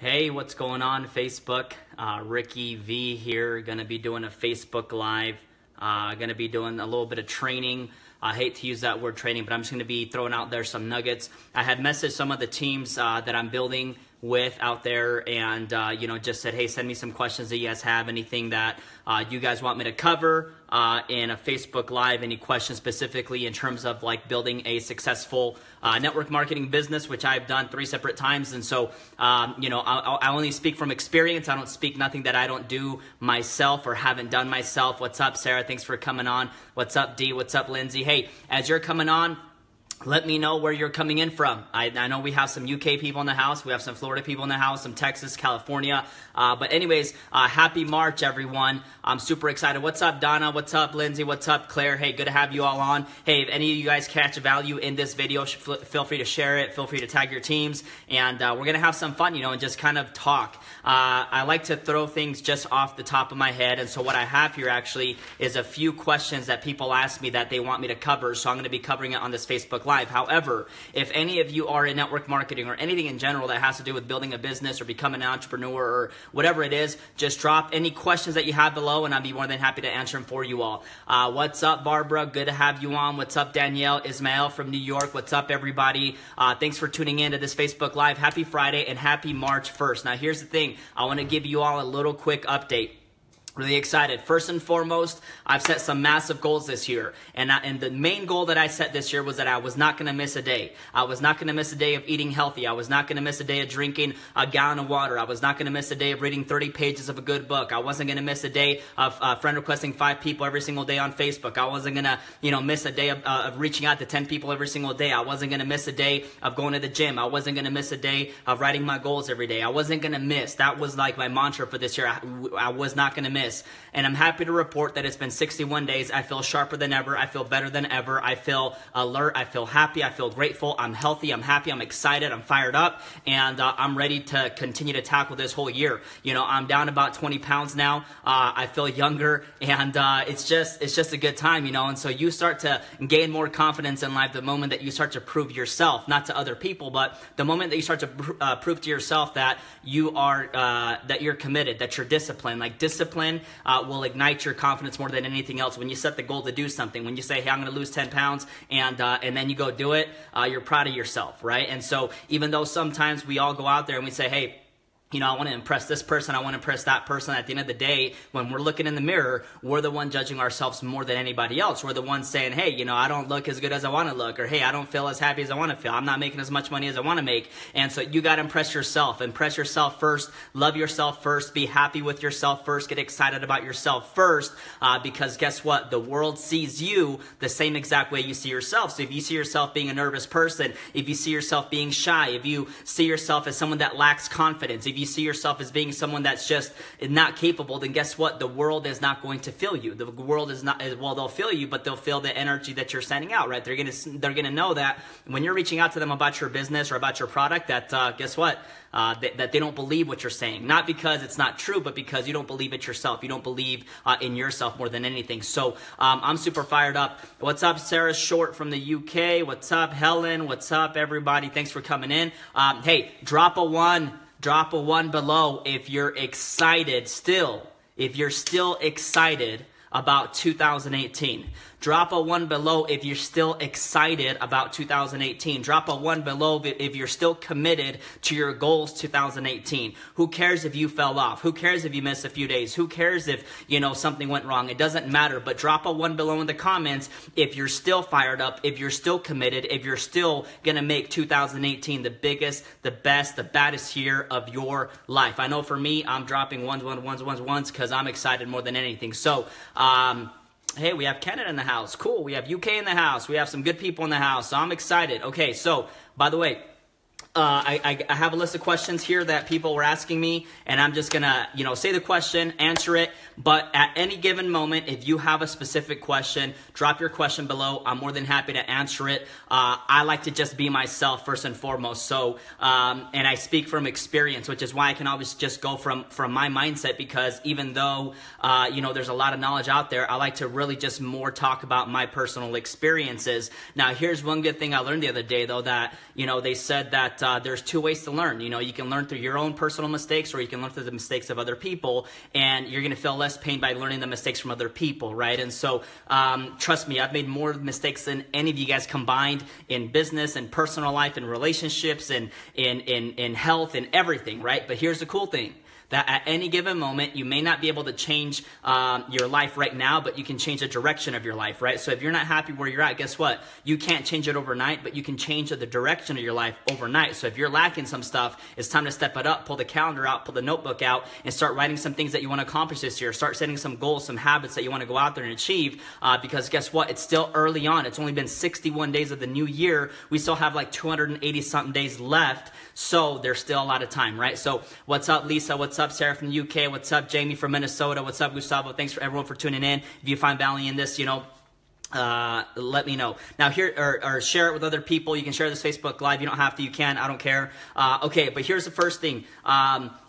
Hey, what's going on Facebook? Ricky V here, gonna be doing a Facebook Live. Gonna be doing a little bit of training. I hate to use that word training, but I'm just gonna be throwing out there some nuggets. I had messaged some of the teams that I'm building with out there and just said, hey, send me some questions that you guys have, anything that you guys want me to cover in a Facebook Live, any questions specifically in terms of like building a successful network marketing business, which I've done 3 separate times. And so, I only speak from experience. I don't speak nothing that I don't do myself or haven't done myself. What's up, Sarah? Thanks for coming on. What's up, D? What's up, Lindsay? Hey, as you're coming on, let me know where you're coming in from. I know we have some UK people in the house. We have some Florida people in the house, some Texas, California. But anyways, happy March, everyone. I'm super excited. What's up, Donna? What's up, Lindsay? What's up, Claire? Hey, good to have you all on. Hey, if any of you guys catch value in this video, feel free to share it. Feel free to tag your teams. And we're going to have some fun, and just kind of talk. I like to throw things just off the top of my head. And so what I have here actually is a few questions that people ask me that they want me to cover. So I'm going to be covering it on this Facebook Live. However, if any of you are in network marketing or anything in general that has to do with building a business or becoming an entrepreneur or whatever it is, just drop any questions that you have below and I'll be more than happy to answer them for you all. What's up, Barbara? Good to have you on. What's up, Danielle? Ismail from New York. What's up, everybody? Thanks for tuning in to this Facebook Live. Happy Friday and happy March 1st. Now, here's the thing. I want to give you all a little quick update. Really excited. First and foremost, I've set some massive goals this year. And the main goal that I set this year was that I was not going to miss a day. I was not going to miss a day of eating healthy. I was not going to miss a day of drinking a gallon of water. I was not going to miss a day of reading 30 pages of a good book. I wasn't going to miss a day of friend requesting 5 people every single day on Facebook. I wasn't going to, miss a day of reaching out to 10 people every single day. I wasn't going to miss a day of going to the gym. I wasn't going to miss a day of writing my goals every day. I wasn't going to miss. That was like my mantra for this year. I was not going to miss. And I'm happy to report that it's been 61 days. I feel sharper than ever. I feel better than ever. I feel alert. I feel happy. I feel grateful. I'm healthy. I'm happy. I'm excited. I'm fired up. And I'm ready to continue to tackle this whole year. I'm down about 20 pounds now. I feel younger. And it's just a good time, And so you start to gain more confidence in life the moment that you start to prove yourself, not to other people, but the moment that you start to prove to yourself that you are, that you're committed, that you're disciplined. Like discipline will ignite your confidence more than anything else. When you set the goal to do something, when you say, hey, I'm going to lose 10 pounds and then you go do it, you're proud of yourself, right? And so even though sometimes we all go out there and we say, hey, I want to impress this person. I want to impress that person. At the end of the day, when we're looking in the mirror, we're the one judging ourselves more than anybody else. We're the one saying, hey, I don't look as good as I want to look. Or, hey, I don't feel as happy as I want to feel. I'm not making as much money as I want to make. And so you got to impress yourself. Impress yourself first. Love yourself first. Be happy with yourself first. Get excited about yourself first. Because guess what? The world sees you the same exact way you see yourself. So if you see yourself being a nervous person, if you see yourself being shy, if you see yourself as someone that lacks confidence, if you see yourself as being someone that's just not capable, then guess what? The world is not going to feel you. The world is not, well, they'll feel you, but they'll feel the energy that you're sending out, right? They're gonna know that when you're reaching out to them about your business or about your product, that guess what? That they don't believe what you're saying. Not because it's not true, but because you don't believe it yourself. You don't believe in yourself more than anything. So I'm super fired up. What's up, Sarah Short from the UK? What's up, Helen? What's up, everybody? Thanks for coming in. Hey, drop a 1. Drop a 1 below if you're excited still. If you're still excited about 2018. Drop a 1 below if you're still excited about 2018. Drop a 1 below if you're still committed to your goals 2018. Who cares if you fell off? Who cares if you missed a few days? Who cares if, something went wrong? It doesn't matter, but drop a 1 below in the comments if you're still fired up, if you're still committed, if you're still going to make 2018 the biggest, the best, the baddest year of your life. I know for me, I'm dropping ones because I'm excited more than anything. So, hey, we have Canada in the house. Cool. We have UK in the house. We have some good people in the house. So I'm excited. Okay, so by the way, I have a list of questions here that people were asking me, and I'm just gonna, say the question, answer it. But at any given moment, if you have a specific question, drop your question below. I'm more than happy to answer it. I like to just be myself first and foremost. So, and I speak from experience, which is why I can always just go from my mindset, because even though, there's a lot of knowledge out there, I like to really just more talk about my personal experiences. Now, here's one good thing I learned the other day, though, that, they said that, there's two ways to learn. You know, you can learn through your own personal mistakes, or you can learn through the mistakes of other people, and you're going to feel less pain by learning the mistakes from other people, right? And so trust me, I've made more mistakes than any of you guys combined in business and personal life and relationships and in health and everything, right? But here's the cool thing. That at any given moment, you may not be able to change your life right now, but you can change the direction of your life, right? So if you're not happy where you're at, guess what? You can't change it overnight, but you can change the direction of your life overnight. So if you're lacking some stuff, it's time to step it up, pull the calendar out, pull the notebook out, and start writing some things that you want to accomplish this year. Start setting some goals, some habits that you want to go out there and achieve, because guess what? It's still early on. It's only been 61 days of the new year. We still have like 280-something days left, so there's still a lot of time, right? So what's up, Lisa? What's up, Sarah from the UK? What's up, Jamie from Minnesota? What's up, Gustavo? Thanks for everyone for tuning in. If you find value in this, you know, let me know. Now here, or share it with other people. You can share this Facebook Live. You don't have to. You can. I don't care. Okay, but here's the first thing.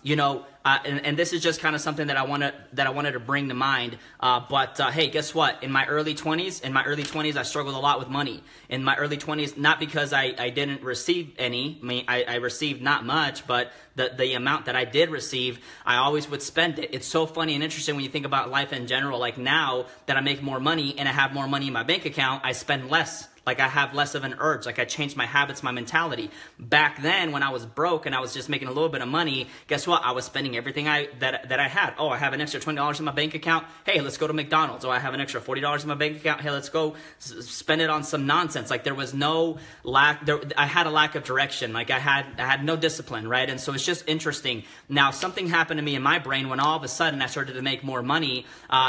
You know, and this is just kind of something that I wanted to bring to mind. Hey, guess what? In my early 20s, I struggled a lot with money. In my early 20s, not because I didn't receive any. I mean, I received not much, but the amount that I did receive, I always would spend it. It's so funny and interesting when you think about life in general. Like now that I make more money and I have more money in my bank account, I spend less. Like I have less of an urge. Like I changed my habits, my mentality. Back then when I was broke and I was just making a little bit of money, guess what? I was spending everything that I had. Oh, I have an extra $20 in my bank account. Hey, let's go to McDonald's. Oh, I have an extra $40 in my bank account. Hey, let's go spend it on some nonsense. Like there was no lack. I had a lack of direction. Like I had no discipline, right? And so it's just interesting. Now something happened to me in my brain when all of a sudden I started to make more money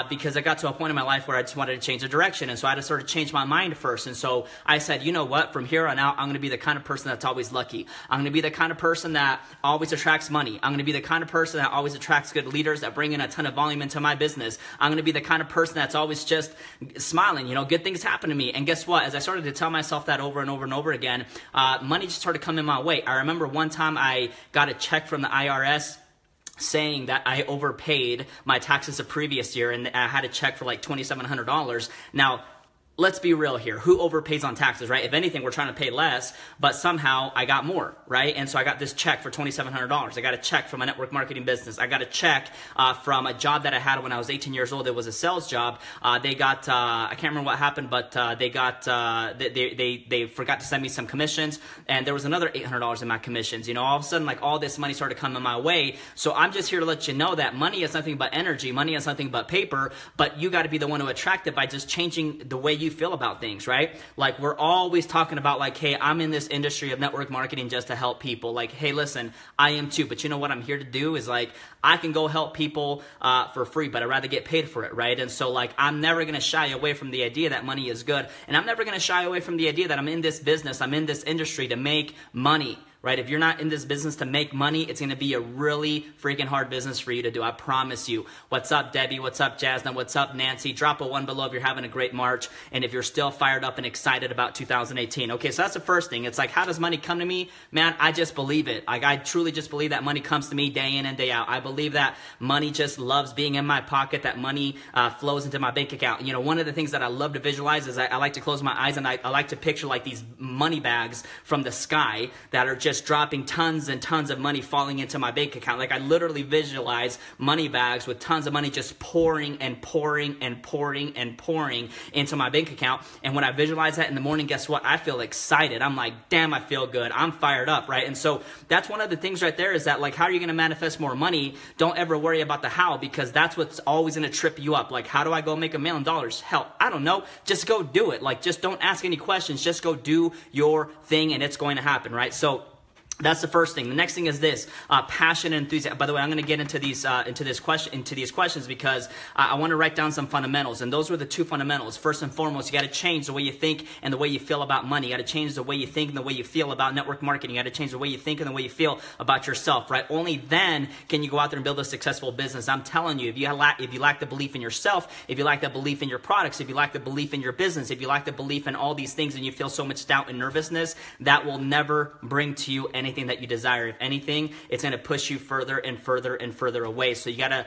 because I got to a point in my life where I just wanted to change the direction. And so I had to sort of change my mind first. And so I said, you know what, from here on out, I'm going to be the kind of person that's always lucky. I'm going to be the kind of person that always attracts money. I'm going to be the kind of person that always attracts good leaders that bring in a ton of volume into my business. I'm going to be the kind of person that's always just smiling, you know, good things happen to me. And guess what? As I started to tell myself that over and over and over again, money just started coming my way. I remember one time I got a check from the IRS saying that I overpaid my taxes the previous year, and I had a check for like $2,700. Now, let's be real here. Who overpays on taxes, right? If anything, we're trying to pay less, but somehow I got more, right? And so I got this check for $2,700. I got a check from a network marketing business. I got a check from a job that I had when I was 18 years old. It was a sales job. They got, I can't remember what happened, but they got, they forgot to send me some commissions, and there was another $800 in my commissions. You know, all of a sudden, like all this money started coming my way. So I'm just here to let you know that money is nothing but energy. Money is nothing but paper, but you got to be the one to attract it by just changing the way you feel about things, right? Like we're always talking about like, hey, I'm in this industry of network marketing just to help people. Like, hey, listen, I am too, but you know what I'm here to do is like, I can go help people for free, but I'd rather get paid for it, right? And so like, I'm never going to shy away from the idea that money is good. And I'm never going to shy away from the idea that I'm in this business, I'm in this industry to make money. Right? If you're not in this business to make money, it's going to be a really freaking hard business for you to do. I promise you. What's up, Debbie? What's up, Jasmine? What's up, Nancy? Drop a 1 below if you're having a great March and if you're still fired up and excited about 2018. Okay, so that's the first thing. It's like, how does money come to me? Man, I just believe it. Like, I truly just believe that money comes to me day in and day out. I believe that money just loves being in my pocket, that money flows into my bank account. You know, one of the things that I love to visualize is I like to close my eyes and I like to picture like these money bags from the sky that are just dropping tons and tons of money falling into my bank account. Like I literally visualize money bags with tons of money just pouring and pouring and pouring and pouring into my bank account. And when I visualize that in the morning, guess what? I feel excited. I'm like, damn, I feel good. I'm fired up, right? And so that's one of the things right there is that like, how are you going to manifest more money? Don't ever worry about the how, because that's what's always going to trip you up. Like, how do I go make $1 million? Hell, I don't know. Just go do it. Like, just don't ask any questions. Just go do your thing and it's going to happen, right? So that's the first thing. The next thing is this, passion and enthusiasm. By the way, I'm going to get into these questions because I want to write down some fundamentals, and those were the two fundamentals. First and foremost, you got to change the way you think and the way you feel about money. You got to change the way you think and the way you feel about network marketing. You got to change the way you think and the way you feel about yourself, right? Only then can you go out there and build a successful business. I'm telling you, if you lack the belief in yourself, if you lack the belief in your products, if you lack the belief in your business, if you lack the belief in all these things, and you feel so much doubt and nervousness, that will never bring to you any anything that you desire. If anything, it's going to push you further and further and further away. So you got to,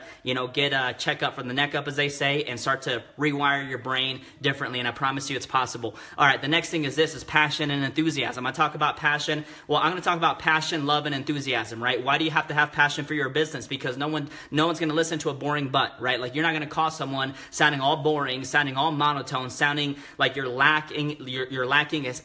get a checkup from the neck up, as they say, and start to rewire your brain differently. And I promise you it's possible. All right, the next thing is passion and enthusiasm. I talk about passion. Well, I'm going to talk about passion, love, and enthusiasm, right? Why do you have to have passion for your business? Because no one's going to listen to a boring butt, right? Like, you're not going to call someone sounding all boring, sounding all monotone, sounding like you're lacking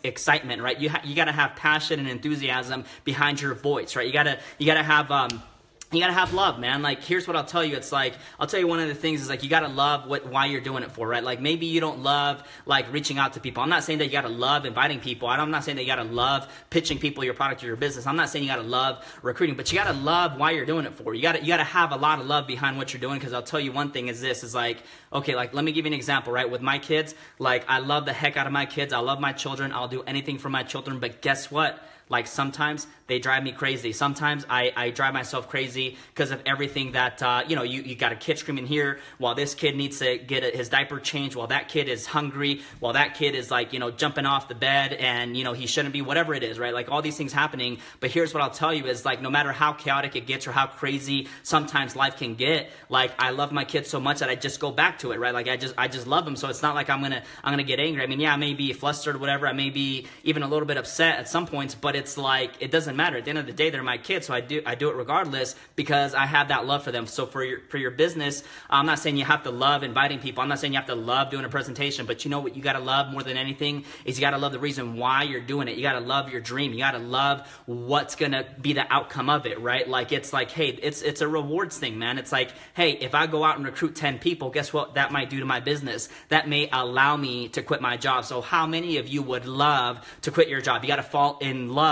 excitement, right? You got to have passion and enthusiasm behind your voice, right? You got to have love, man. Like, here's what I'll tell you. It's like, I'll tell you one of the things is like, you got to love why you're doing it for, right? Like, maybe you don't love like reaching out to people. I'm not saying that you got to love inviting people. I'm not saying that you got to love pitching people your product or your business. I'm not saying you got to love recruiting, but you got to love why you're doing it for. You got to have a lot of love behind what you're doing. Cause I'll tell you one thing is like, okay, like, let me give you an example, right? With my kids, like, I love the heck out of my kids. I love my children. I'll do anything for my children, but guess what? Like, sometimes they drive me crazy. Sometimes I drive myself crazy because of everything that, you got a kid screaming here while this kid needs to get his diaper changed, while that kid is hungry, while that kid is like, jumping off the bed and, he shouldn't be, whatever it is, right? Like, all these things happening. But here's what I'll tell you is like, no matter how chaotic it gets or how crazy sometimes life can get, like, I love my kids so much that I just go back to it, right? Like, I just love them. So it's not like I'm going to get angry. I mean, yeah, I may be flustered or whatever. I may be even a little bit upset at some points, but it's like, it doesn't matter. At the end of the day, they're my kids, so I do it regardless because I have that love for them. So for your business, I'm not saying you have to love inviting people. I'm not saying you have to love doing a presentation, but you know what you got to love more than anything is you got to love the reason why you're doing it. You got to love your dream. You got to love what's going to be the outcome of it, right? Like, it's like, hey, it's a rewards thing, man. It's like, hey, if I go out and recruit 10 people, guess what that might do to my business? That may allow me to quit my job. So how many of you would love to quit your job? You got to fall in love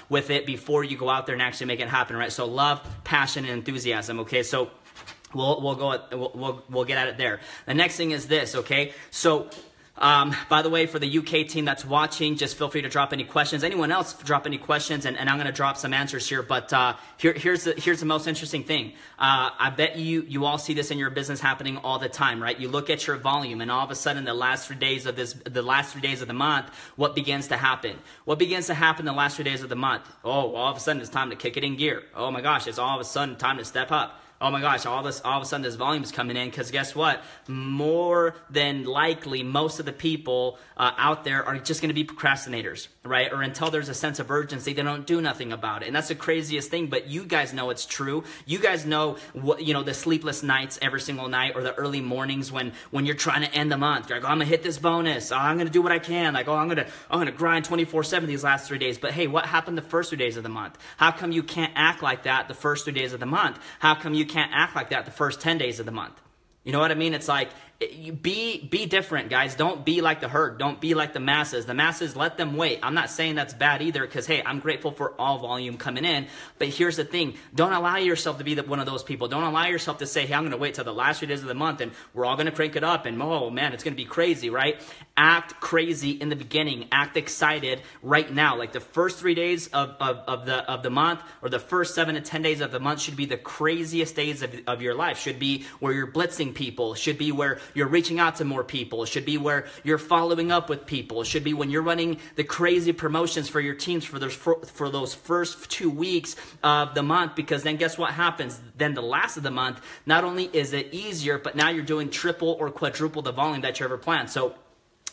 with it before you go out there and actually make it happen, right? So love, passion, and enthusiasm. Okay, so we'll get at it there. The next thing is this. Okay, so by the way, for the UK team that's watching, just feel free to drop any questions. Anyone else drop any questions, and I'm going to drop some answers here. But here's the most interesting thing. I bet you all see this in your business happening all the time, right? You look at your volume, and all of a sudden, the last 3 days of the month, what begins to happen? What begins to happen the last 3 days of the month? Oh, all of a sudden, it's time to kick it in gear. Oh my gosh, it's all of a sudden time to step up. Oh my gosh, all of a sudden this volume is coming in because guess what? More than likely, most of the people out there are just going to be procrastinators, right? Or until there's a sense of urgency, they don't do nothing about it. And that's the craziest thing, but you guys know it's true. You guys know what, the sleepless nights every single night or the early mornings when you're trying to end the month. You're like, oh, I'm going to hit this bonus. Oh, I'm going to do what I can. Like, oh, I'm going to grind 24/7 these last 3 days. But hey, what happened the first 3 days of the month? How come you can't act like that the first 3 days of the month? How come you can't act like that the first 10 days of the month? You know what I mean? It's like, be different, guys. Don't be like the herd. Don't be like the masses. The masses, let them wait. I'm not saying that's bad either because, hey, I'm grateful for all volume coming in. But here's the thing. Don't allow yourself to be one of those people. Don't allow yourself to say, hey, I'm going to wait till the last 3 days of the month and we're all going to crank it up and, oh, man, it's going to be crazy, right? Act crazy in the beginning. Act excited right now. Like the first 3 days of the month or the first 7 to 10 days of the month should be the craziest days of your life. Should be where you're blitzing people. Should be where you're reaching out to more people. It should be where you're following up with people. It should be when you're running the crazy promotions for your teams for those first 2 weeks of the month, because then guess what happens? Then the last of the month, not only is it easier, but now you're doing triple or quadruple the volume that you ever planned. So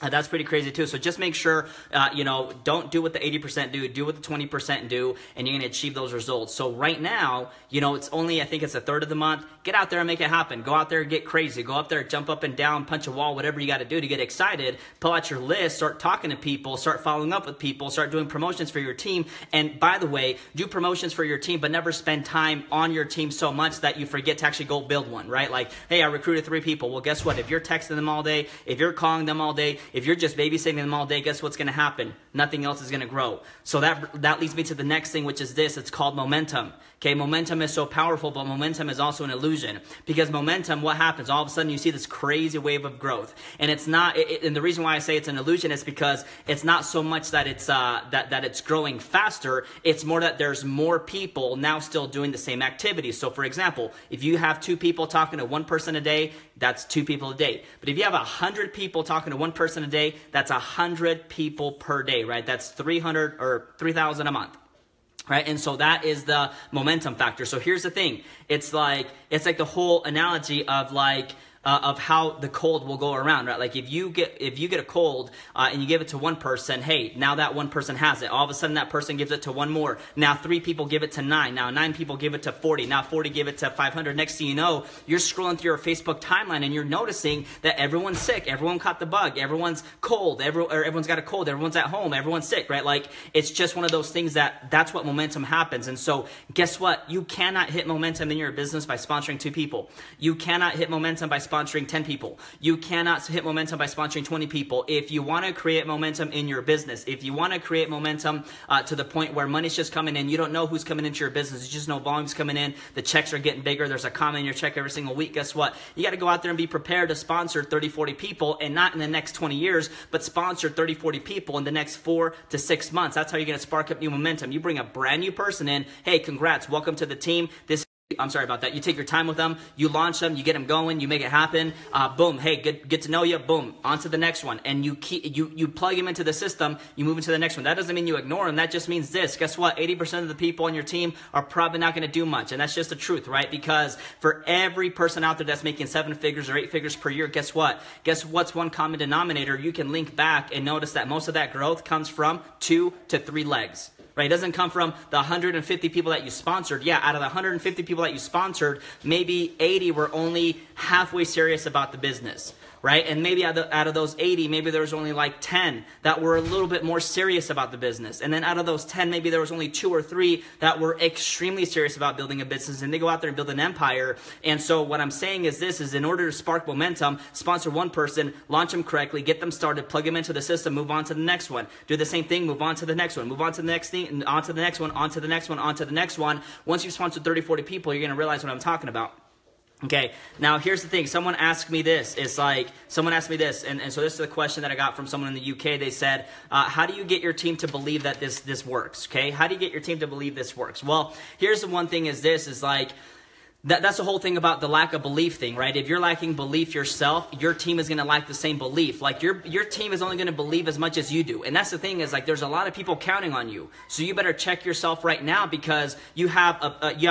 that's pretty crazy too. So just make sure, don't do what the 80% do. Do what the 20% do, and you're going to achieve those results. So right now, it's only, I think it's a third of the month. Get out there and make it happen. Go out there and get crazy. Go out there, jump up and down, punch a wall, whatever you got to do to get excited. Pull out your list, start talking to people, start following up with people, start doing promotions for your team. And by the way, do promotions for your team, but never spend time on your team so much that you forget to actually go build one, right? Like, hey, I recruited 3 people. Well, guess what? If you're texting them all day, if you're calling them all day, if you're just babysitting them all day, guess what's going to happen? Nothing else is going to grow. So that leads me to the next thing, which is this. It's called momentum. Okay, momentum is so powerful, but momentum is also an illusion. Because momentum, what happens? All of a sudden, you see this crazy wave of growth, and it's not. And the reason why I say it's an illusion is because it's not so much that it's that it's growing faster. It's more that there's more people now still doing the same activities. So, for example, if you have 2 people talking to 1 person a day, that's 2 people a day. But if you have 100 people talking to 1 person a day, that's 100 people per day, right? That's 300 or 3,000 a month. Right? And so that is the momentum factor. So here's the thing. It's like the whole analogy of of how the cold will go around, right? Like if you get a cold and you give it to one person, hey, now that one person has it. All of a sudden that person gives it to one more. Now 3 people give it to 9. Now 9 people give it to 40. Now 40 give it to 500. Next thing you know, you're scrolling through your Facebook timeline and you're noticing that everyone's sick. Everyone caught the bug. Everyone's cold. Everyone's got a cold. Everyone's at home. Everyone's sick, right? Like it's just one of those things that's what momentum happens. And so guess what? You cannot hit momentum in your business by sponsoring 2 people. You cannot hit momentum by sponsoring 10 people. You cannot hit momentum by sponsoring 20 people. If you want to create momentum in your business, if you want to create momentum to the point where money's just coming in, you don't know who's coming into your business, you just know volume's coming in, the checks are getting bigger, there's a comment in your check every single week, guess what? You got to go out there and be prepared to sponsor 30, 40 people, and not in the next 20 years, but sponsor 30, 40 people in the next 4 to 6 months. That's how you're going to spark up new momentum. You bring a brand new person in, hey, congrats, welcome to the team. I'm sorry about that. You take your time with them, you launch them, you get them going, you make it happen. Boom, hey, get to know you. Boom, on to the next one. And you plug them into the system, you move into the next one. That doesn't mean you ignore them. That just means this. Guess what? 80% of the people on your team are probably not going to do much. And that's just the truth, right? Because for every person out there that's making 7 figures or 8 figures per year, guess what? Guess what's one common denominator? You can link back and notice that most of that growth comes from 2 to 3 legs. Right? It doesn't come from the 150 people that you sponsored. Yeah, out of the 150 people that you sponsored, maybe 80 were only halfway serious about the business. Right? And maybe out of those 80, maybe there was only like 10 that were a little bit more serious about the business. And then out of those 10, maybe there was only 2 or 3 that were extremely serious about building a business, and they go out there and build an empire. And so what I'm saying is this, is in order to spark momentum, sponsor one person, launch them correctly, get them started, plug them into the system, move on to the next one. Do the same thing, move on to the next one, move on to the next thing, and on to the next one, on to the next one, on to the next one. Once you've sponsored 30, 40 people, you're going to realize what I'm talking about. Okay, now here's the thing. Someone asked me this. It's like, someone asked me this, and so this is a question that I got from someone in the UK. They said, how do you get your team to believe that this works? Okay, how do you get your team to believe this works? Well, here's the one thing is this, is like, that's the whole thing about the lack of belief thing, right? If you're lacking belief yourself, your team is going to lack the same belief. Like your team is only going to believe as much as you do. And that's the thing, is like there's a lot of people counting on you. So you better check yourself right now, because you have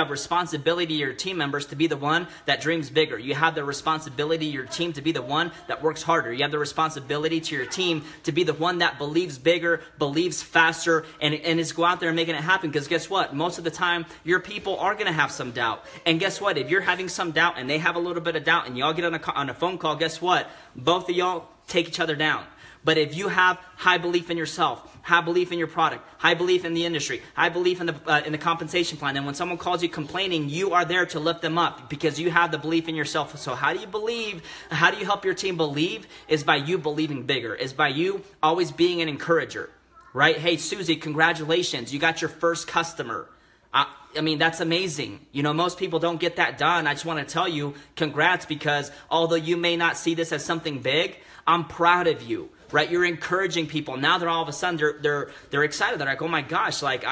responsibility to your team members to be the one that dreams bigger. You have the responsibility to your team to be the one that works harder. You have the responsibility to your team to be the one that believes bigger, believes faster, and is go out there and making it happen. Because guess what? Most of the time, your people are going to have some doubt. And guess what? If you're having some doubt and they have a little bit of doubt and y'all get on a phone call, guess what? Both of y'all take each other down. But if you have high belief in yourself, high belief in your product, high belief in the industry, high belief in the compensation plan, and when someone calls you complaining, you are there to lift them up because you have the belief in yourself. So how do you believe? How do you help your team believe? Is by you believing bigger. Is by you always being an encourager, right? Hey, Susie, congratulations. You got your first customer. I mean, that's amazing. You know, most people don't get that done. I just want to tell you, congrats, because although you may not see this as something big, I'm proud of you, right? You're encouraging people. Now they're all of a sudden, they're excited. They're like, oh my gosh, like,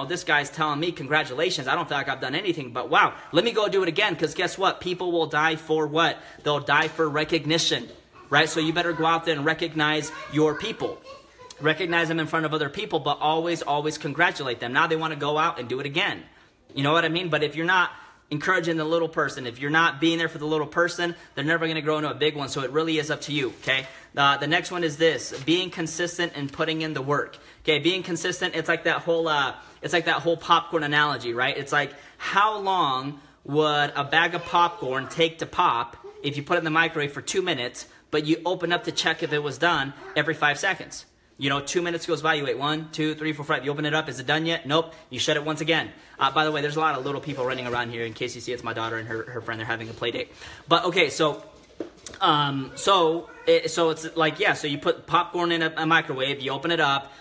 this guy's telling me congratulations. I don't feel like I've done anything, but wow, let me go do it again. Because guess what? People will die for what? They'll die for recognition, right? So you better go out there and recognize your people. Recognize them in front of other people, but always, always congratulate them. Now they want to go out and do it again. You know what I mean? But if you're not encouraging the little person, if you're not being there for the little person, they're never going to grow into a big one. So it really is up to you, okay? The next one is this: being consistent and putting in the work. Okay, being consistent, it's like that whole popcorn analogy, right? It's like, how long would a bag of popcorn take to pop if you put it in the microwave for 2 minutes, but you open up to check if it was done every 5 seconds? You know, 2 minutes goes by, you wait 1, 2, 3, 4, 5. You open it up, is it done yet? Nope. You shut it once again. By the way, there's a lot of little people running around here. In case you see, it's my daughter and her friend. They're having a play date. But okay, so it's like, yeah, so you put popcorn in a microwave, you open it up,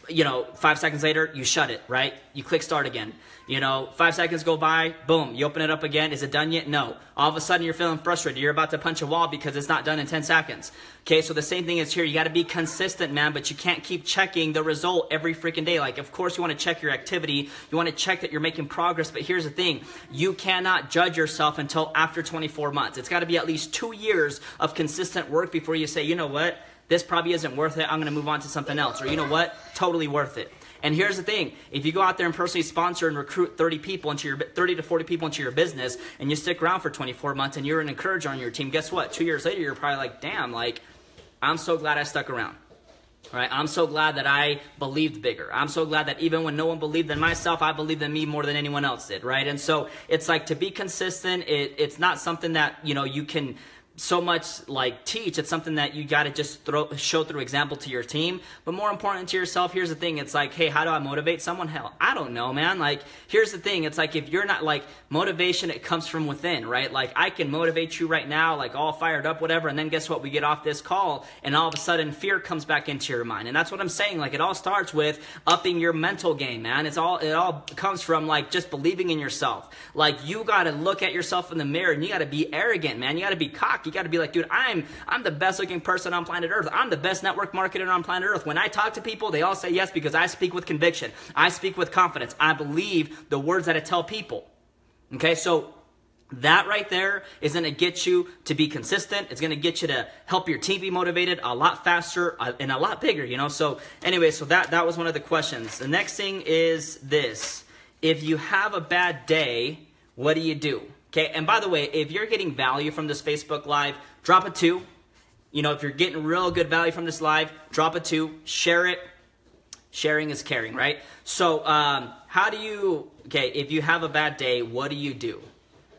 5 seconds later, you shut it, right? You click start again. 5 seconds go by, boom, you open it up again. Is it done yet? No. All of a sudden, you're feeling frustrated. You're about to punch a wall because it's not done in 10 seconds. Okay, so the same thing is here. You got to be consistent, man, but you can't keep checking the result every freaking day. Like, of course, you want to check your activity. You want to check that you're making progress, but here's the thing. You cannot judge yourself until after 24 months. It's got to be at least 2 years of consistent work before you say, you know what? This probably isn't worth it. I'm going to move on to something else. Or you know what? Totally worth it. And here's the thing. If you go out there and personally sponsor and recruit 30 to 40 people into your business, and you stick around for 24 months and you're an encourager on your team, guess what? 2 years later, you're probably like, damn, like, I'm so glad I stuck around. Right? I'm so glad that I believed bigger. I'm so glad that even when no one believed in myself, I believed in me more than anyone else did, right? And so it's like, to be consistent, it's not something that, you know, you can so much like teach. It's something that you got to just show through example to your team. But more important to yourself, here's the thing. It's like, hey, how do I motivate someone? Hell, I don't know, man. Like, here's the thing. It's like, if you're not like motivation, it comes from within, right? Like, I can motivate you right now, like all fired up, whatever. And then guess what? We get off this call and all of a sudden fear comes back into your mind. And that's what I'm saying. Like, it all starts with upping your mental game, man. It all comes from like just believing in yourself. Like, you got to look at yourself in the mirror and you got to be arrogant, man. You got to be cocky. You got to be like, dude, I'm the best looking person on planet Earth. I'm the best network marketer on planet Earth. When I talk to people, they all say yes because I speak with conviction. I speak with confidence. I believe the words that I tell people. Okay, so that right there is going to get you to be consistent. It's going to get you to help your team be motivated a lot faster and a lot bigger, you know. So anyway, so that was one of the questions. The next thing is this. If you have a bad day, what do you do? Okay, and by the way, if you're getting value from this Facebook Live, drop a 2. You know, if you're getting real good value from this live, drop a 2. Share it. Sharing is caring, right? So if you have a bad day, what do you do?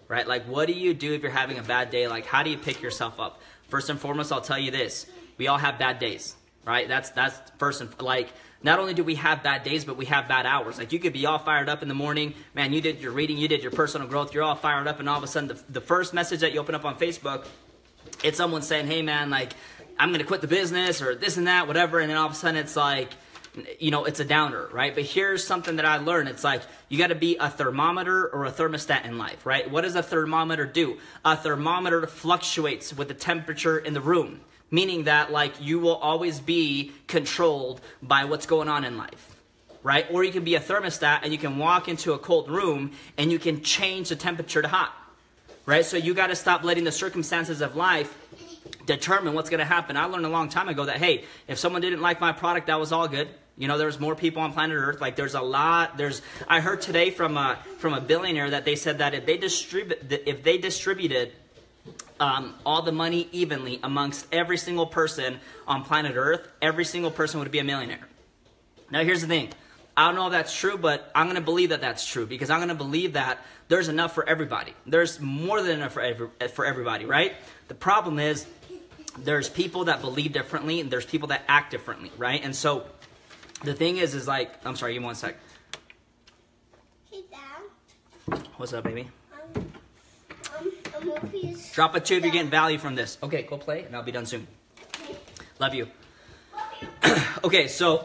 Right? Like, what do you do if you're having a bad day? Like, how do you pick yourself up? First and foremost, I'll tell you this. We all have bad days, right? That's first and like, not only do we have bad days, but we have bad hours. Like, you could be all fired up in the morning. Man, you did your reading, you did your personal growth, you're all fired up, and all of a sudden the first message that you open up on Facebook, it's someone saying, hey man, like, I'm going to quit the business or this and that, whatever. And then all of a sudden it's like, you know, it's a downer, right? But here's something that I learned. It's like, you got to be a thermometer or a thermostat in life, right? What does a thermometer do? A thermometer fluctuates with the temperature in the room. Meaning that, like, you will always be controlled by what's going on in life, right? Or you can be a thermostat and you can walk into a cold room and you can change the temperature to hot, right? So you got to stop letting the circumstances of life determine what's going to happen. I learned a long time ago that, hey, if someone didn't like my product, that was all good. You know, there's more people on planet Earth. Like, there's a lot. I heard today from a billionaire that they said that if they distributed all the money evenly amongst every single person on planet Earth, every single person would be a millionaire. Now, here's the thing. I don't know if that's true, but I'm going to believe that that's true because I'm going to believe that there's enough for everybody. There's more than enough for everybody, right? The problem is there's people that believe differently and there's people that act differently, right? And so the thing is like, I'm sorry, give me one sec. Hey, Dad. What's up, baby? Movies. Drop a 2 if you're getting value from this. Okay, go play, and I'll be done soon. Love you. Okay, so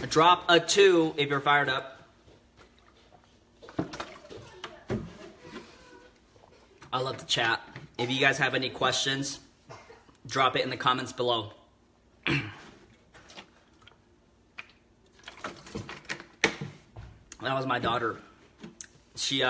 drop a 2 if you're fired up. I love to chat. If you guys have any questions, drop it in the comments below. That was my daughter. She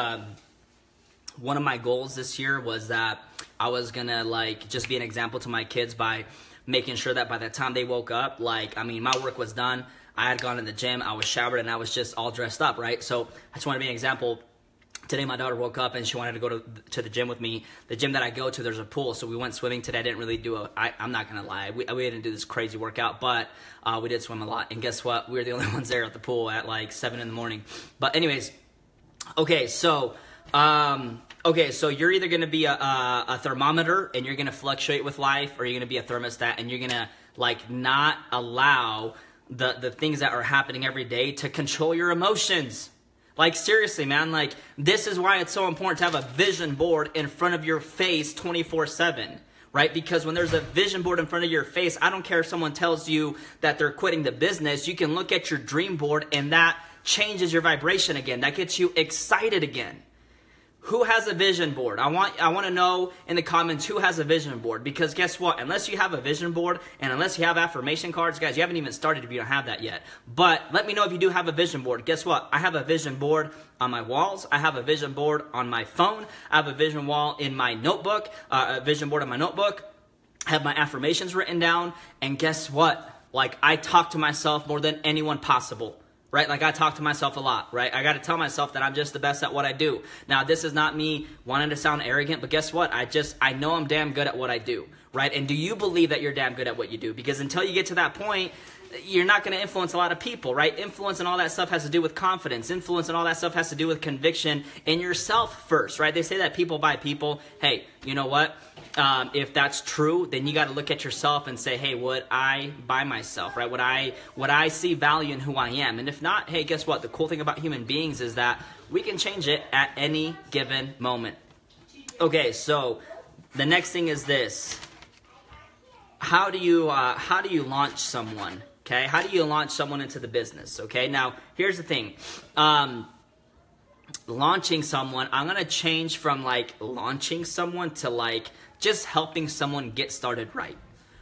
one of my goals this year was that I was gonna like just be an example to my kids by making sure that by the time they woke up, like, I mean, my work was done. I had gone to the gym, I was showered, and I was just all dressed up, right? So I just want to be an example. Today my daughter woke up and she wanted to go to the gym with me. The gym that I go to, there's a pool, so we went swimming today. I didn't really do I'm not gonna lie, we didn't do this crazy workout, but we did swim a lot. And guess what? We were the only ones there at the pool at like 7 in the morning. But anyways, okay, so you're either going to be a thermometer and you're going to fluctuate with life, or you're going to be a thermostat and you're going to like not allow the things that are happening every day to control your emotions. Like, seriously, man, like, this is why it's so important to have a vision board in front of your face 24/7. Right? Because when there's a vision board in front of your face, I don't care if someone tells you that they're quitting the business, you can look at your dream board and that changes your vibration again. That gets you excited again. Who has a vision board? I want to know in the comments who has a vision board, because guess what? Unless you have a vision board and unless you have affirmation cards, guys, you haven't even started if you don't have that yet. But let me know if you do have a vision board. Guess what? I have a vision board on my walls. I have a vision board on my phone. I have a vision wall in my notebook, a vision board on my notebook. I have my affirmations written down. And guess what? Like, I talk to myself more than anyone possible. right? Like I talk to myself a lot, right? I got to tell myself that I'm just the best at what I do. Now, this is not me wanting to sound arrogant, but guess what? I know I'm damn good at what I do, right? And do you believe that you're damn good at what you do? Because until you get to that point, you're not going to influence a lot of people, right? Influence and all that stuff has to do with confidence. Influence and all that stuff has to do with conviction in yourself first, right? They say that people buy people. Hey, you know what? If that's true, then you got to look at yourself and say, hey, would I buy myself, right? Would I see value in who I am? And if not, hey, guess what? The cool thing about human beings is that we can change it at any given moment. Okay, so the next thing is this. How do you launch someone? Okay, how do you launch someone into the business? Okay, now here's the thing. Launching someone, I'm going to change from like launching someone to like just helping someone get started right.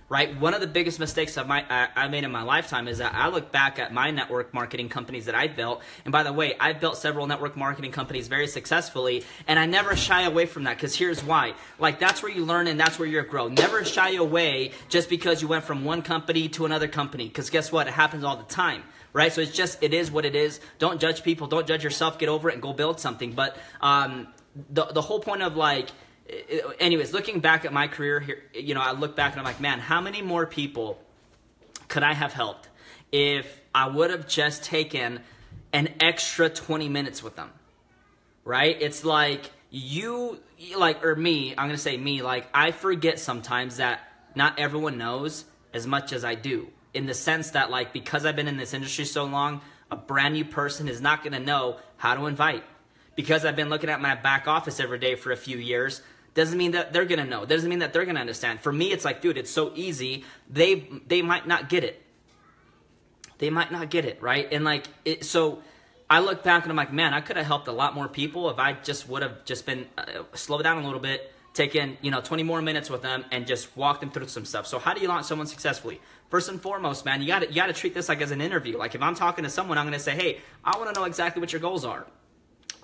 Right? One of the biggest mistakes I made in my lifetime is that I look back at my network marketing companies that I've built. And by the way, I've built several network marketing companies very successfully. And I never shy away from that because here's why. Like that's where you learn and that's where you grow. Never shy away just because you went from one company to another company. Because guess what? It happens all the time. Right? So it is what it is. Don't judge people. Don't judge yourself. Get over it and go build something. But the whole point of like, anyways, looking back at my career here, you know, I look back and I'm like, man, how many more people could I have helped if I would have just taken an extra 20 minutes with them, right? It's like or me, I'm going to say me, like I forget sometimes that not everyone knows as much as I do in the sense that like, because I've been in this industry so long, a brand new person is not going to know how to invite. Because I've been looking at my back office every day for a few years, doesn't mean that they're going to know. Doesn't mean that they're going to understand. For me, it's like, dude, it's so easy. They might not get it. They might not get it, right? And like, so I look back and I'm like, man, I could have helped a lot more people if I just would have just been, slow down a little bit, taken, 20 more minutes with them and just walk them through some stuff. So how do you launch someone successfully? First and foremost, man, you got to treat this like as an interview. Like if I'm talking to someone, I'm going to say, hey, I want to know exactly what your goals are.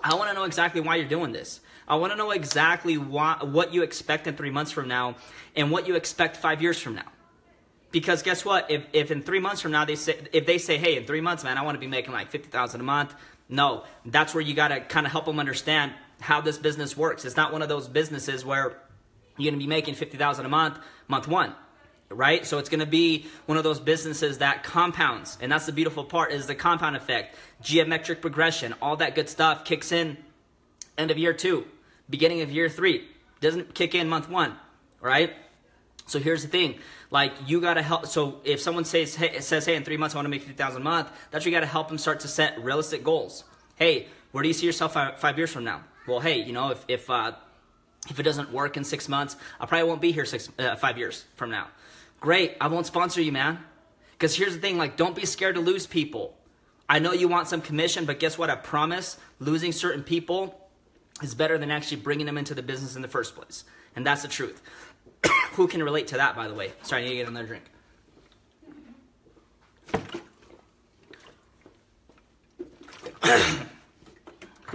I want to know exactly why you're doing this. I want to know exactly what you expect in 3 months from now and what you expect 5 years from now. Because guess what? If in 3 months from now, if they say, hey, in 3 months, man, I want to be making like $50,000 a month. No, that's where you got to kind of help them understand how this business works. It's not one of those businesses where you're going to be making $50,000 a month one. Right? So it's going to be one of those businesses that compounds. And that's the beautiful part is the compound effect, geometric progression, all that good stuff kicks in end of year 2, beginning of year 3. Doesn't kick in month 1, right? So here's the thing. Like you got to help. So if someone says, hey, in 3 months, I want to make $50,000 a month, that's where you got to help them start to set realistic goals. Hey, where do you see yourself 5 years from now? Well, hey, if it doesn't work in 6 months, I probably won't be here 5 years from now. Great, I won't sponsor you, man. Because here's the thing, like, don't be scared to lose people. I know you want some commission, but guess what? I promise losing certain people is better than actually bringing them into the business in the first place. And that's the truth. Who can relate to that, by the way? Sorry, I need to get another drink.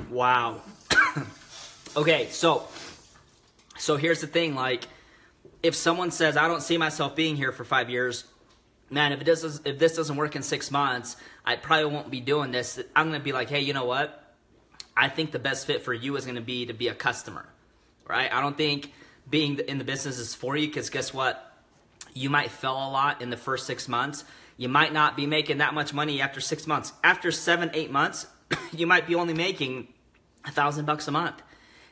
Wow. Okay, so here's the thing, like, if someone says, I don't see myself being here for 5 years, man, if this doesn't work in 6 months, I probably won't be doing this. I'm going to be like, hey, you know what? I think the best fit for you is going to be a customer, right? I don't think being in the business is for you because guess what? You might fail a lot in the first 6 months. You might not be making that much money after 6 months. After 7, 8 months, you might be only making $1,000 a month.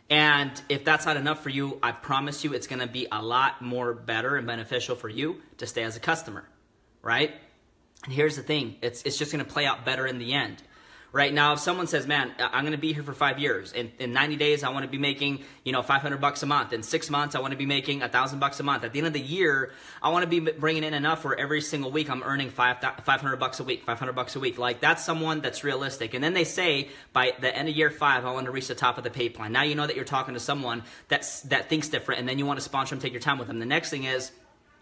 And if that's not enough for you, I promise you it's going to be a lot more better and beneficial for you to stay as a customer, right? And here's the thing. It's just going to play out better in the end. Right now, if someone says, man, I'm going to be here for 5 years. In 90 days, I want to be making, $500 a month. In 6 months, I want to be making $1,000 a month. At the end of the year, I want to be bringing in enough where every single week I'm earning $500 a week, $500 a week. Like, that's someone that's realistic. And then they say, by the end of year 5, I want to reach the top of the pay plan. Now you know that you're talking to someone that thinks different, and then you want to sponsor them, take your time with them. The next thing is,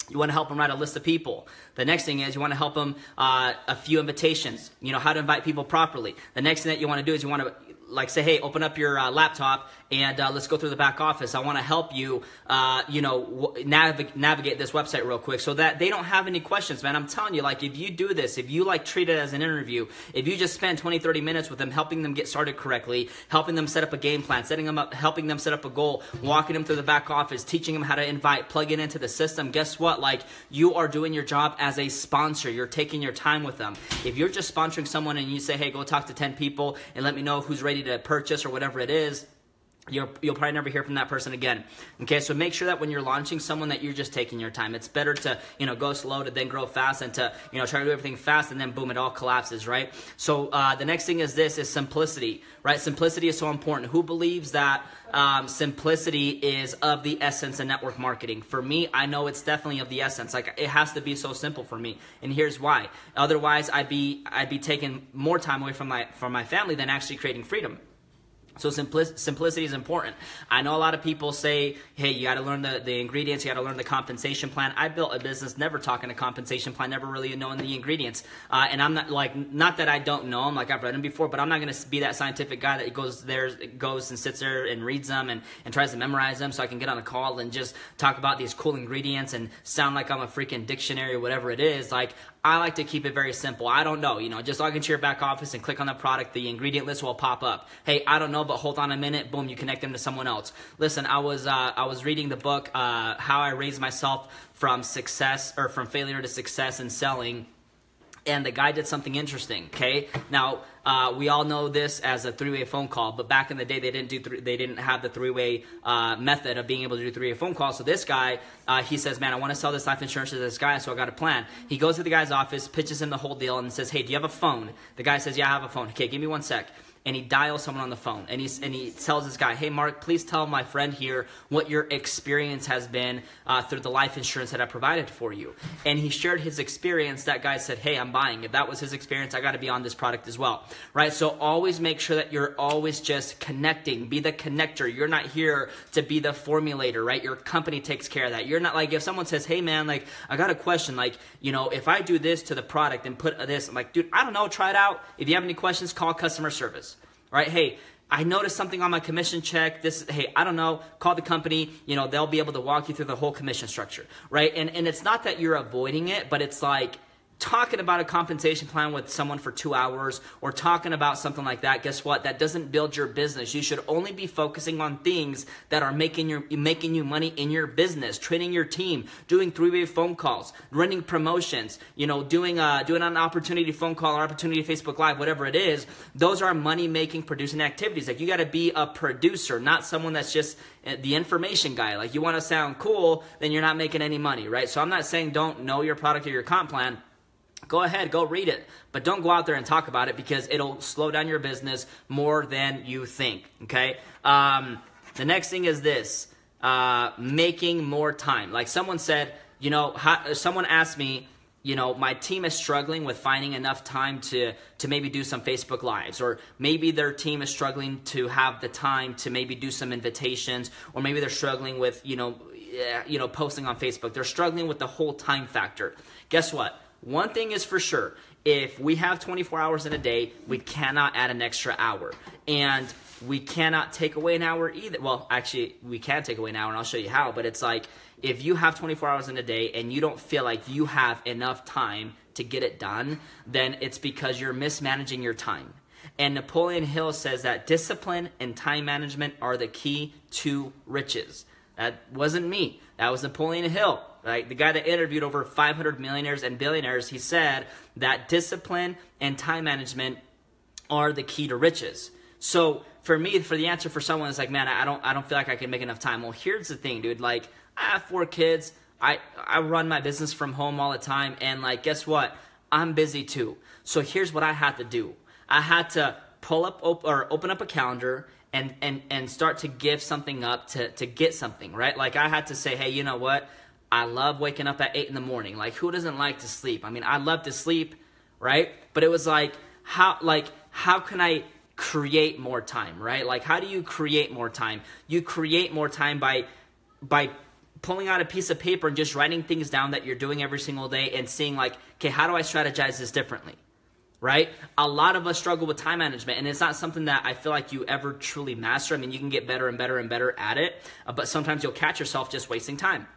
you want to help them write a list of people. The next thing is you want to help them a few invitations. How to invite people properly. The next thing that you want to do is you want to like say, hey, open up your laptop and let's go through the back office. I want to help you, navigate this website real quick, so that they don't have any questions, man. I'm telling you, like, if you do this, if you like treat it as an interview, if you just spend 20, 30 minutes with them, helping them get started correctly, helping them set up a game plan, setting them up, helping them set up a goal, walking them through the back office, teaching them how to invite, plug it into the system, guess what? Like, you are doing your job as a sponsor. You're taking your time with them. If you're just sponsoring someone and you say, hey, go talk to 10 people and let me know who's ready to purchase or whatever it is, you'll probably never hear from that person again. Okay, so make sure that when you're launching someone that you're just taking your time. It's better to, go slow to then grow fast and to, try to do everything fast and then boom, it all collapses, right? So the next thing is simplicity, right? Simplicity is so important. Who believes that simplicity is of the essence in network marketing? For me, I know it's definitely of the essence. Like, it has to be so simple for me, and here's why. Otherwise, I'd be taking more time away from my family than actually creating freedom. So simplicity is important. I know a lot of people say, hey, you got to learn the ingredients, you got to learn the compensation plan. I built a business never talking a compensation plan, never really knowing the ingredients. And I'm not that I don't know them, like I've read them before, but I'm not going to be that scientific guy that goes and sits there and reads them and tries to memorize them so I can get on a call and just talk about these cool ingredients and sound like I'm a freaking dictionary or whatever it is. Like, I like to keep it very simple. I don't know, just log into your back office and click on the product. The ingredient list will pop up. Hey, I don't know, but hold on a minute. Boom, you connect them to someone else. Listen, I was reading the book, How I Raised Myself from Failure to Success in Selling. And the guy did something interesting, okay? Now, we all know this as a three-way phone call, but back in the day, they didn't have the three-way method of being able to do three-way phone calls. So this guy, he says, man, I want to sell this life insurance to this guy, so I got a plan. He goes to the guy's office, pitches him the whole deal, and says, hey, do you have a phone? The guy says, yeah, I have a phone. Okay, give me 1 sec. And he dials someone on the phone, and he tells this guy, hey, Mark, please tell my friend here what your experience has been through the life insurance that I provided for you. And he shared his experience. That guy said, hey, I'm buying. If that was his experience, I got to be on this product as well, right? So always make sure that you're always just connecting. Be the connector. You're not here to be the formulator, right? Your company takes care of that. You're not like, if someone says, hey, man, like, I got a question, like, if I do this to the product and put this, I'm like, dude, I don't know, try it out. If you have any questions, call customer service. Right? Hey, I noticed something on my commission check. Hey, I don't know, call the company. They'll be able to walk you through the whole commission structure, right? And it's not that you're avoiding it, but it's like talking about a compensation plan with someone for 2 hours or talking about something like that. Guess what? That doesn't build your business. You should only be focusing on things that are making you money in your business, training your team, doing three-way phone calls, running promotions, doing an opportunity phone call or opportunity Facebook Live, whatever it is. Those are money-making, producing activities. Like, you got to be a producer, not someone that's just the information guy. Like, you want to sound cool, then you're not making any money, right? So I'm not saying don't know your product or your comp plan. Go ahead, go read it, but don't go out there and talk about it because it'll slow down your business more than you think, okay? The next thing is this, making more time. Like someone said, someone asked me, my team is struggling with finding enough time to maybe do some Facebook Lives, or maybe their team is struggling to have the time to maybe do some invitations, or maybe they're struggling with, posting on Facebook. They're struggling with the whole time factor. Guess what? One thing is for sure, if we have 24 hours in a day, we cannot add an extra hour. And we cannot take away an hour either. Well, actually, we can take away an hour, and I'll show you how. But it's like, if you have 24 hours in a day and you don't feel like you have enough time to get it done, then it's because you're mismanaging your time. And Napoleon Hill says that discipline and time management are the key to riches. That wasn't me. That was Napoleon Hill. Right? The guy that interviewed over 500 millionaires and billionaires, he said that discipline and time management are the key to riches. So for me, for the answer for someone is like, man, I don't feel like I can make enough time. Well, here's the thing, dude. Like, I have 4 kids. I run my business from home all the time, and like, guess what? I'm busy too. So here's what I had to do. I had to open up a calendar and start to give something up to get something, right? Like, I had to say, hey, you know what? I love waking up at 8 in the morning. Like, who doesn't like to sleep? I mean, I love to sleep, right? But it was like, how can I create more time, right? Like, how do you create more time? You create more time by pulling out a piece of paper and just writing things down that you're doing every single day and seeing like, okay, how do I strategize this differently? right? A lot of us struggle with time management, and it's not something that I feel like you ever truly master. I mean, you can get better and better and better at it, but sometimes you'll catch yourself just wasting time.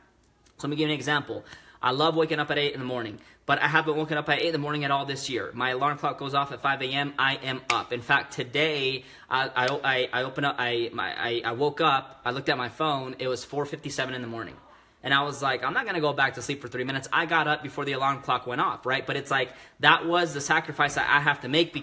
So let me give you an example. I love waking up at 8 in the morning, but I haven't woken up at 8 in the morning at all this year. My alarm clock goes off at 5 a.m. I am up. In fact, today I woke up, I looked at my phone, it was 4:57 in the morning. And I was like, I'm not going to go back to sleep for 3 minutes. I got up before the alarm clock went off, right? But it's like, that was the sacrifice that I have to make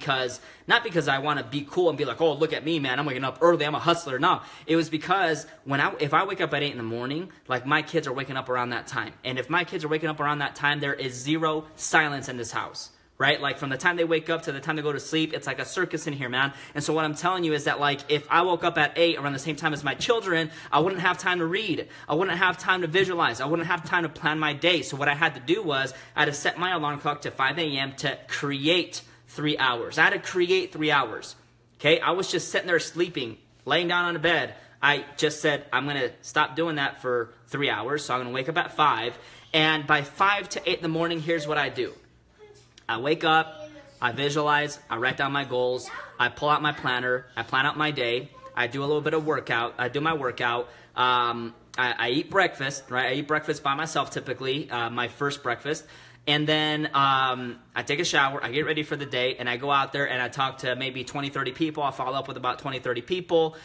not because I want to be cool and be like, oh, look at me, man, I'm waking up early, I'm a hustler. No, it was because if I wake up at 8 in the morning, like my kids are waking up around that time. And if my kids are waking up around that time, there is zero silence in this house. Right? Like from the time they wake up to the time they go to sleep, it's like a circus in here, man. And so what I'm telling you is that like if I woke up at 8 around the same time as my children, I wouldn't have time to read. I wouldn't have time to visualize. I wouldn't have time to plan my day. So what I had to do was I had to set my alarm clock to 5 a.m. to create 3 hours. I had to create 3 hours. Okay? I was just sitting there sleeping, laying down on the bed. I just said, I'm going to stop doing that for 3 hours. So I'm going to wake up at 5. And by 5 to 8 in the morning, here's what I do. I wake up, I visualize, I write down my goals, I pull out my planner, I plan out my day, I do a little bit of workout, I do my workout, I eat breakfast, right? I eat breakfast by myself typically, my first breakfast, and then I take a shower, I get ready for the day, and I go out there and I talk to maybe 20, 30 people. I follow up with about 20, 30 people.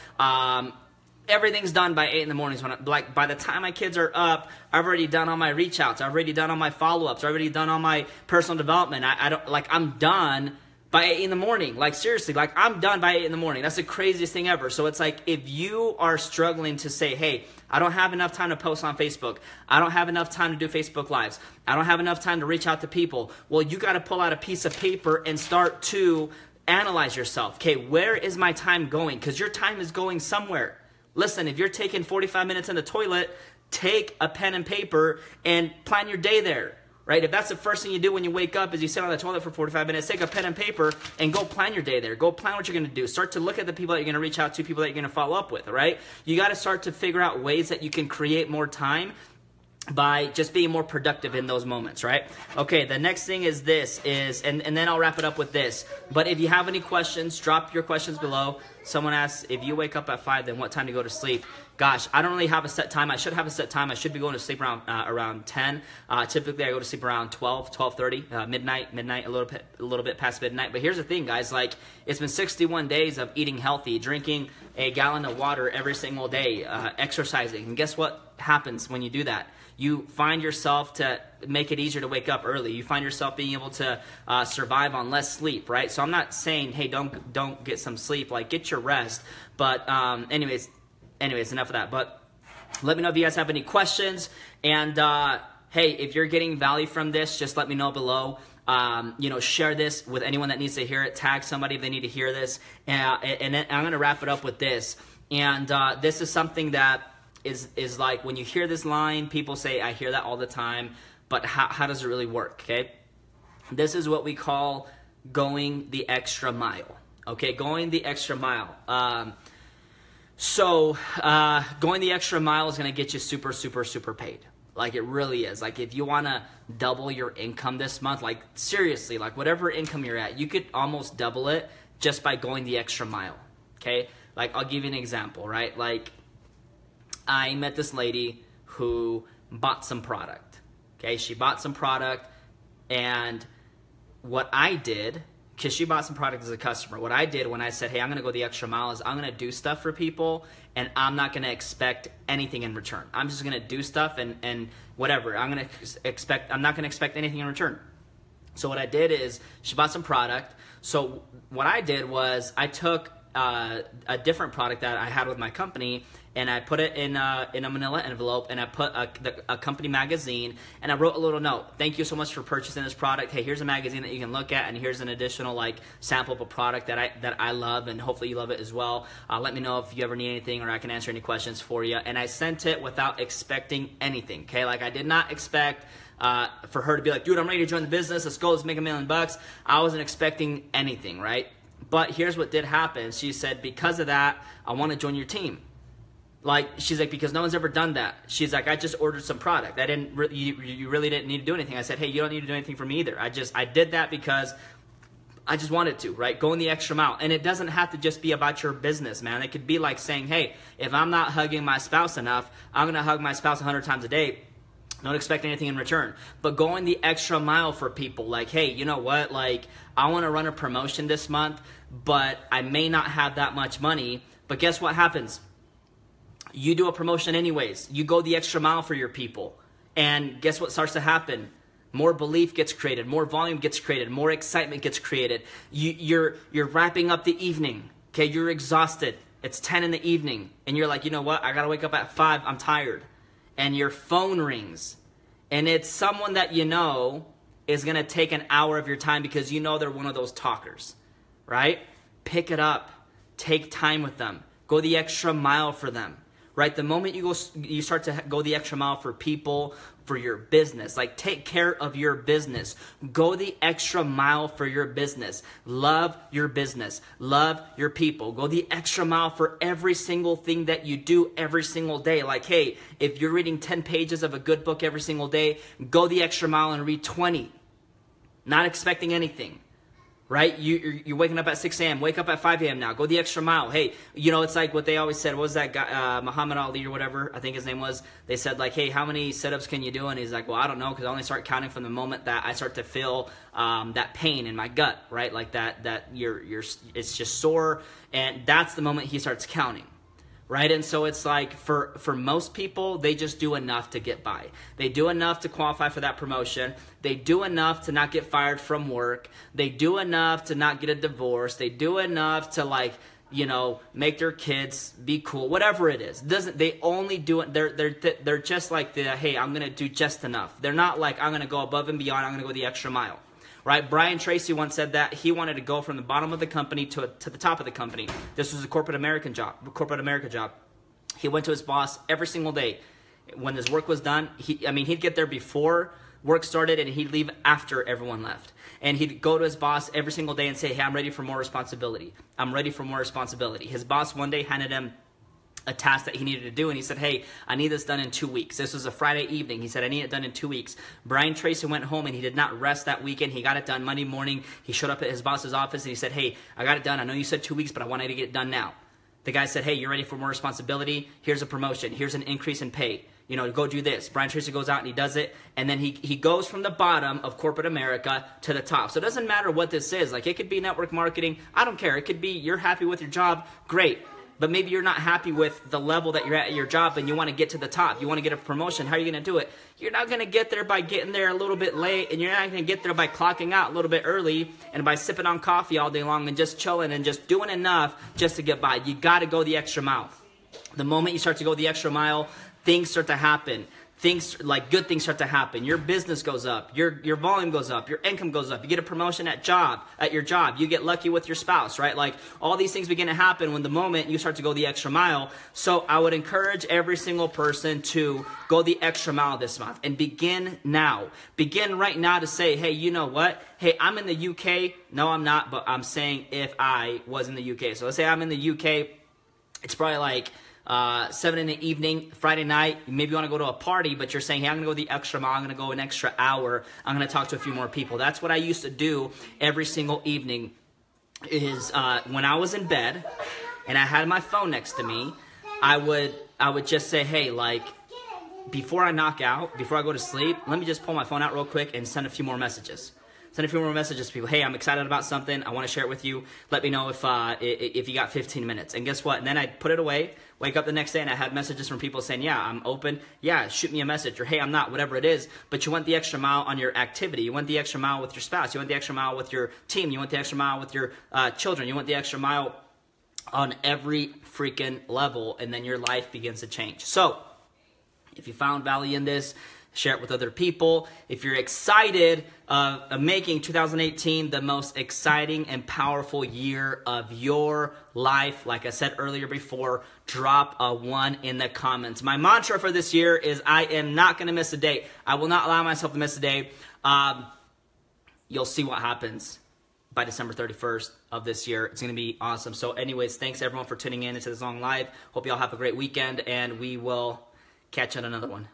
Everything's done by 8 in the morning. So by the time my kids are up, I've already done all my reach outs. I've already done all my follow-ups. I've already done all my personal development. I'm done by 8 in the morning. Like seriously, like I'm done by 8 in the morning. That's the craziest thing ever. So it's like if you are struggling to say, hey, I don't have enough time to post on Facebook. I don't have enough time to do Facebook Lives. I don't have enough time to reach out to people. Well, you got to pull out a piece of paper and start to analyze yourself. Okay, where is my time going? Because your time is going somewhere. Listen, if you're taking 45 minutes in the toilet, take a pen and paper and plan your day there, right? If that's the first thing you do when you wake up is you sit on the toilet for 45 minutes, take a pen and paper and go plan your day there. Go plan what you're going to do. Start to look at the people that you're going to reach out to, people that you're going to follow up with, all right? You got to start to figure out ways that you can create more time by just being more productive in those moments, right? Okay, the next thing is this, and then I'll wrap it up with this. But if you have any questions, drop your questions below. Someone asks, if you wake up at 5, then what time do you go to sleep? Gosh, I don't really have a set time. I should have a set time. I should be going to sleep around 10. Typically, I go to sleep around 12, 12:30, midnight, a little bit past midnight. But here's the thing, guys. Like, it's been 61 days of eating healthy, drinking a gallon of water every single day, exercising. And guess what happens when you do that? You find yourself to make it easier to wake up early. You find yourself being able to survive on less sleep, right? So I'm not saying, hey, don't get some sleep. Like, get your rest. But anyways, enough of that. But let me know if you guys have any questions. And hey, if you're getting value from this, just let me know below. Share this with anyone that needs to hear it. Tag somebody if they need to hear this. And then I'm going to wrap it up with this. And this is something that is like when you hear this line, people say, I hear that all the time, but how does it really work, okay? This is what we call going the extra mile, okay? Going the extra mile. Going the extra mile is going to get you super, super, super paid. Like, it really is. Like, if you want to double your income this month, like, seriously, like, whatever income you're at, you could almost double it just by going the extra mile, okay? Like, I'll give you an example, right? Like, I met this lady who bought some product, okay? She bought some product, and what I did, because she bought some product as a customer, what I did when I said, hey, I'm going to go the extra mile is I'm going to do stuff for people, and I'm not going to expect anything in return. I'm just going to do stuff and whatever. I'm not going to expect anything in return. So what I did is she bought some product. So what I did was I took a different product that I had with my company, and I put it in a manila envelope, and I put a company magazine, and I wrote a little note. Thank you so much for purchasing this product. Hey, here's a magazine that you can look at, and here's an additional like sample of a product that I love, and hopefully you love it as well. Let me know if you ever need anything, or I can answer any questions for you. And I sent it without expecting anything. Okay, like I did not expect for her to be like, dude, I'm ready to join the business. Let's go. Let's make $1 million. I wasn't expecting anything, right? But here's what did happen. She said, because of that, I want to join your team. Like, she's like, because no one's ever done that. She's like, I just ordered some product. I didn't you really didn't need to do anything. I said, hey, you don't need to do anything for me either. I did that because I just wanted to, right? Going the extra mile. And it doesn't have to just be about your business, man. It could be like saying, hey, if I'm not hugging my spouse enough, I'm going to hug my spouse 100 times a day. Don't expect anything in return. But going the extra mile for people, like, hey, you know what? Like, I want to run a promotion this month, but I may not have that much money. But guess what happens? You do a promotion anyways. You go the extra mile for your people. And guess what starts to happen? More belief gets created, more volume gets created, more excitement gets created. You're wrapping up the evening, okay? You're exhausted. It's 10 in the evening, and you're like, you know what? I gotta wake up at 5. I'm tired. And your phone rings, and it's someone that you know is gonna take an hour of your time because you know they're one of those talkers, right? Pick it up. Take time with them. Go the extra mile for them. Right? The moment you start to go the extra mile for people, for your business, like take care of your business. Go the extra mile for your business. Love your business. Love your people. Go the extra mile for every single thing that you do every single day. Like, hey, if you're reading 10 pages of a good book every single day, go the extra mile and read 20. Not expecting anything. Right? You're waking up at 6 a.m. Wake up at 5 a.m. now. Go the extra mile. Hey, you know, it's like what they always said. What was that guy, Muhammad Ali or whatever, I think his name was. They said, like, hey, how many sit-ups can you do? And he's like, well, I don't know, because I only start counting from the moment that I start to feel that pain in my gut, right? Like that it's just sore. And that's the moment he starts counting. Right? And so it's like for most people, they just do enough to get by. They do enough to qualify for that promotion. They do enough to not get fired from work. They do enough to not get a divorce. They do enough to, like, you know, make their kids be cool, whatever it is. They only do it. They're just like hey, I'm going to do just enough. They're not like, I'm going to go above and beyond. I'm going to go the extra mile. Right? Brian Tracy once said that he wanted to go from the bottom of the company to the top of the company. This was a corporate America job. He went to his boss every single day. When his work was done, he'd get there before work started and he'd leave after everyone left. And he'd go to his boss every single day and say, hey, I'm ready for more responsibility. I'm ready for more responsibility. His boss one day handed him a task that he needed to do, and he said, hey, I need this done in 2 weeks. This was a Friday evening. He said, I need it done in 2 weeks. Brian Tracy went home, and he did not rest that weekend. He got it done Monday morning. He showed up at his boss's office, and he said, hey, I got it done. I know you said 2 weeks, but I wanted to get it done now. The guy said, hey, you're ready for more responsibility? Here's a promotion. Here's an increase in pay. You know, go do this. Brian Tracy goes out and he does it, and then he goes from the bottom of corporate America to the top. So it doesn't matter what this is. Like, it could be network marketing. I don't care. It could be you're happy with your job. Great. But maybe you're not happy with the level that you're at your job and you want to get to the top. You want to get a promotion. How are you going to do it? You're not going to get there by getting there a little bit late, and you're not going to get there by clocking out a little bit early and by sipping on coffee all day long and just chilling and just doing enough just to get by. You got to go the extra mile. The moment you start to go the extra mile, things start to happen. Things like good things start to happen. Your business goes up. Your volume goes up. Your income goes up. You get a promotion at your job. You get lucky with your spouse, right? Like, all these things begin to happen when the moment you start to go the extra mile. So I would encourage every single person to go the extra mile this month and begin now. Begin right now to say, hey, you know what? Hey, I'm in the UK. No, I'm not, but I'm saying if I was in the UK. So let's say I'm in the UK. It's probably like 7 in the evening, Friday night. Maybe you want to go to a party, but you're saying, hey, I'm going to go the extra mile. I'm going to go an extra hour. I'm going to talk to a few more people. That's what I used to do every single evening is when I was in bed and I had my phone next to me, I would just say, hey, like, before I knock out, before I go to sleep, let me just pull my phone out real quick and send a few more messages. Send a few more messages to people. Hey, I'm excited about something. I want to share it with you. Let me know if you got 15 minutes. And guess what? And then I put it away, wake up the next day, and I had messages from people saying, yeah, I'm open. Yeah, shoot me a message. Or, hey, I'm not, whatever it is. But you went the extra mile on your activity. You went the extra mile with your spouse. You went the extra mile with your team. You went the extra mile with your children. You went the extra mile on every freaking level. And then your life begins to change. So if you found value in this, share it with other people. If you're excited of making 2018 the most exciting and powerful year of your life, like I said earlier before, drop a 1 in the comments. My mantra for this year is I am not going to miss a day. I will not allow myself to miss a day. You'll see what happens by December 31st of this year. It's going to be awesome. So anyways, thanks everyone for tuning in into this long live. Hope you all have a great weekend, and we will catch you on another one.